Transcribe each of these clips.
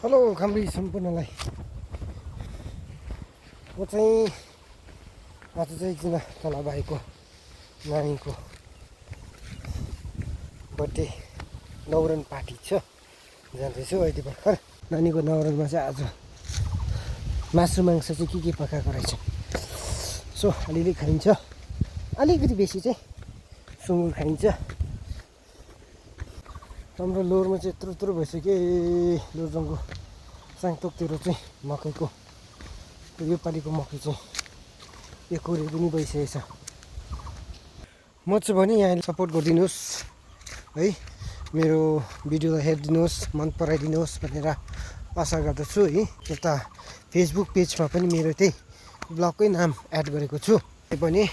Hello खाम्री सम्पूर्णलाई म चाहिँ आज चाहिँ एकजना तल भाइको नानीको बर्थडे न्वारन पार्टी छ जाँदैछु अहिले भर्खर नानीको न्वारनमा चाहिँ आज मासु मांस चाहिँ के पकाएको रहेछ सो अलिअलि खाइन्छ अलिकति बेसी चाहिँ सुँगुर खाइन्छ हाम्रो लोरमा चाहिँ यत्रो यत्रो भइसक्यो लोरजङको साङतोकतिर चाहिँ मकैको यो पालिको मकै चाहिँ एकोरे पनि भइसकेको छ म चाहिँ भने यहाँ सपोर्ट गरिदिनुहोस् है मेरो भिडियोलाई हेरिदिनुहोस् मन पराइदिनुहोस् भनेर आशा गर्दछु है यता फेसबुक पेजमा पनि मेरो त्यही ब्लगकै नाम एड गरेको छु पनि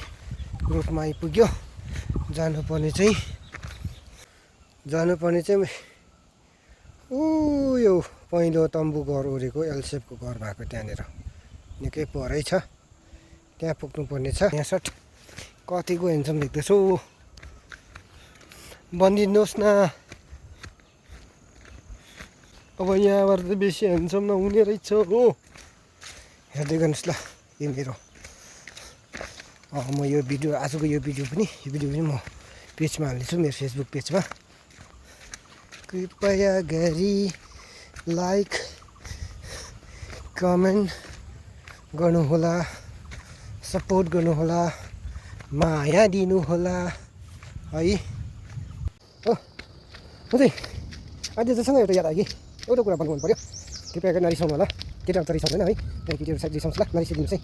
ग्रुपमा आइपुग्यो जानुपर्ने चाहिँ यो पहिलो तम्बु घर ओरेको एलसेपको घर भएको त्यहाँनिर निकै परै छ त्यहाँ पुग्नुपर्ने छ यहाँ सट कतिको हेन्सम देख्दैछु भनिदिनुहोस् न अब यहाँबाट त बेसी हेन्सम नहुने रहेछ हो हेर्दै गर्नुहोस् ल यो मेरो म यो भिडियो आजको यो भिडियो पनि म पेजमा हाल्नेछु मेरो फेसबुक पेजमा कृपया गरी लाइक कमेन्ट गर्नुहोला सपोर्ट गर्नुहोला माया दिनुहोला है हो म चाहिँ आजसँग एउटा याद आयो कि एउटा कुरा भन्नु पऱ्यो कृपया गरी नरिसाउनु होला केटाहरू त रिसाउँदैन है केटीहरू साइड रिसाउँछ ल नरिसाइदिनु चाहिँ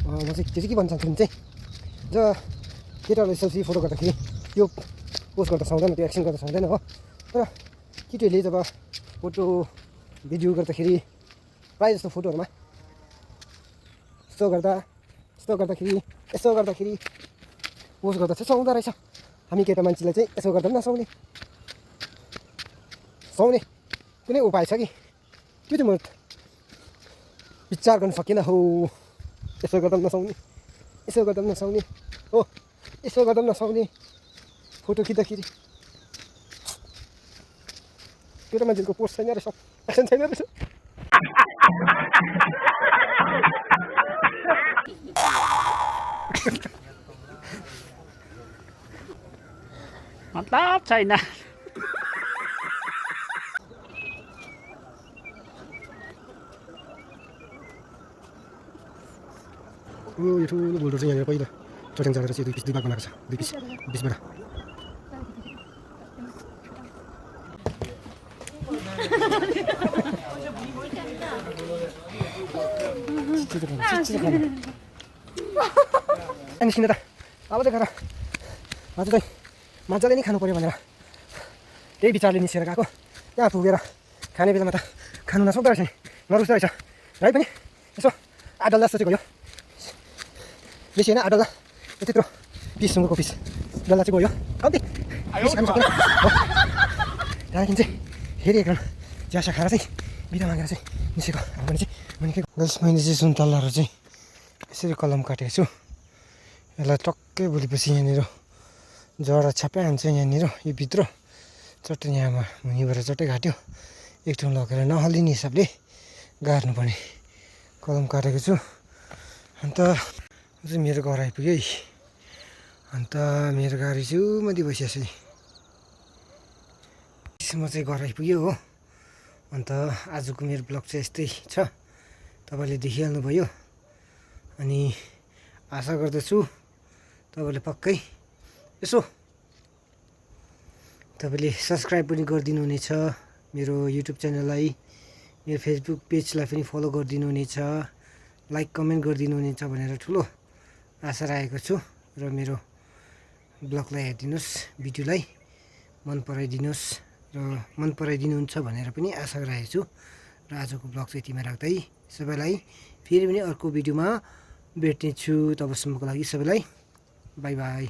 म चाहिँ त्यो चाहिँ के भन्न चाहन्छु भने चाहिँ जब केटाहरूले सेल्फी फोटो गर्दाखेरि त्यो पोस्ट गर्दा सुहाउँदैन त्यो एक्सन गर्दा सुहाउँदैन हो तर केटीहरूले जब फोटो भिडियो गर्दाखेरि प्रायः जस्तो फोटोहरूमा यस्तो गर्दाखेरि पोस्ट गर्दा चाहिँ सुहाउँदो रहेछ हामी केटा मान्छेलाई चाहिँ यसो गर्दा पनि नसुहाउने कुनै उपाय छ कि त्यो चाहिँ म विचार गर्न सकिनँ हो यसो गर्दा पनि नसुहाउने हो यसो गर्दा पनि नसुहाउने फोटो खिच्दाखेरि केटा मान्छेको पोस्ट छैन रहेछ एक्सन छैन रहेछ मतलब छैन यो ठुलो बोल्डर चाहिँ यहाँनिर पहिला चट्याङ चढेर चाहिँ दुई भाग बनाएको छ बिचबाट निस्किन त अब चाहिँ गएर आज चाहिँ मजाले नै खानु पऱ्यो भनेर त्यही विचारले निस्केर गएको त्यहाँ पुगेर खाने बेलामा त खानु नसक्दो रहेछ नि नरुच्दो रहेछ है पनि यसो आडल्ला जस्तो चाहिँ गयो बेसी होइन आडल्ला त्यत्रो पिस सुँगुरको पिस डल्ला चाहिँ गयो कम्ती त्यहाँदेखि चाहिँ फेरि एक राउन्ड चियासा खाएर चाहिँ बिदा मागेर चाहिँ निस्केको हामी पनि चाहिँ मैले चाहिँ सुन्तलाहरू चाहिँ यसरी कलम काटेको छु यसलाई टक्कै भोलिपछि यहाँनिर जरा छ्याप्पै हान्छ यहाँनिर यो भित्र चट्टै यहाँमा मुनिबाट चट्टै घाट्यो एक ठाउँ लगेर नहल्लिने हिसाबले गाड्नुपर्ने कलम काटेको छु अन्त चाहिँ मेरो घर आइपुग्यो है अन्त मेरो गाडी चाहिँ माथि बसिरहेको छु म चाहिँ घर आइपुग्यो हो अन्त आजको मेरो ब्लग चाहिँ यस्तै छ तपाईँले देखिहाल्नुभयो अनि आशा गर्दछु तपाईँले पक्कै यसो तपाईँले सब्सक्राइब पनि गरिदिनु हुनेछ मेरो युट्युब च्यानललाई मेरो फेसबुक पेजलाई पनि फलो गरिदिनु हुनेछ लाइक कमेन्ट गरिदिनु हुनेछ भनेर ठुलो आशा राखेको छु र मेरो ब्लगलाई हेरिदिनुहोस् भिडियोलाई मन पराइदिनुहुन्छ भनेर पनि आशा राखेको छु र आजको ब्लग चाहिँ यतिमा राख्दै सबैलाई फेरि पनि अर्को भिडियोमा भेट्नेछु तबसम्मको लागि सबैलाई बाई बाई।